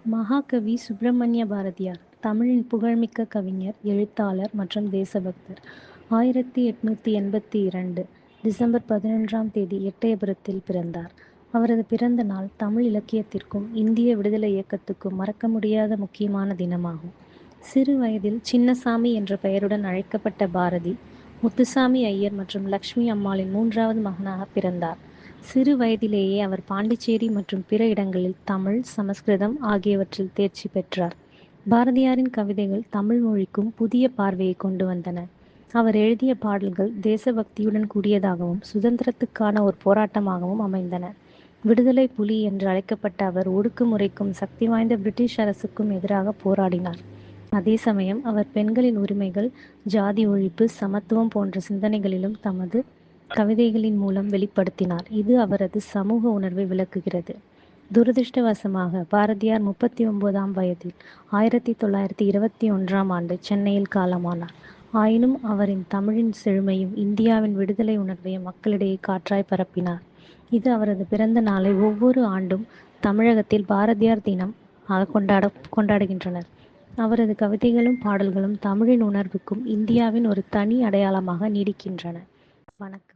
மகாகவி சுப்பிரமணிய பாரதியார் தமிழின் புகழ்மிக்க கவிஞர், எழுத்தாளர் மற்றும் தேசபக்தர். 1882 டிசம்பர் 11ஆம் தேதி எட்டயபுரத்தில் பிறந்தார். அவரது பிறந்த நாள் தமிழ் இலக்கியத்திற்கும் இந்திய விடுதலை இயக்கத்துக்கும் மறக்க முடியாத முக்கியமான தினமாகும். சிறு வயதில் சின்னசாமி என்ற பெயருடன் அழைக்கப்பட்ட பாரதி, முத்துசாமி ஐயர் மற்றும் லட்சுமி அம்மாளின் 3வது மகனாக பிறந்தார். சிறு வயதிலேயே அவர் பாண்டிச்சேரி மற்றும் பிற இடங்களில் தமிழ், சமஸ்கிருதம் ஆகியவற்றில் தேர்ச்சி பெற்றார். பாரதியாரின் கவிதைகள் தமிழ் மொழிக்கும் புதிய பார்வையை கொண்டு வந்தன. அவர் எழுதிய பாடல்கள் தேசபக்தியுடன் கூடியதாகவும் சுதந்திரத்துக்கான ஒரு போராட்டமாகவும் அமைந்தன. விடுதலை புலி என்று அழைக்கப்பட்ட அவர் ஒடுக்குமுறைக்கும் சக்தி வாய்ந்த பிரிட்டிஷ் அரசுக்கும் எதிராக போராடினார். அதே சமயம் அவர் பெண்களின் உரிமைகள், ஜாதி ஒழிப்பு, சமத்துவம் போன்ற சிந்தனைகளிலும் தமது கவிதைகளின் மூலம் வெளிப்படுத்தினார். இது அவரது சமூக உணர்வை விளக்குகிறது. துரதிர்ஷ்டவசமாக பாரதியார் 39ஆம் வயதில் 1921ஆம் ஆண்டு சென்னையில் காலமானார். ஆயினும் அவரின் தமிழின் செழுமையும் இந்தியாவின் விடுதலை உணர்வையும் மக்களிடையே காற்றாய் பரப்பினார். இது அவரது பிறந்த நாளை ஒவ்வொரு ஆண்டும் தமிழகத்தில் பாரதியார் தினம் கொண்டாடுகின்றனர். அவரது கவிதைகளும் பாடல்களும் தமிழின் உணர்வுக்கும் இந்தியாவின் ஒரு தனி அடையாளமாக நீடிக்கின்றன. வணக்கம்.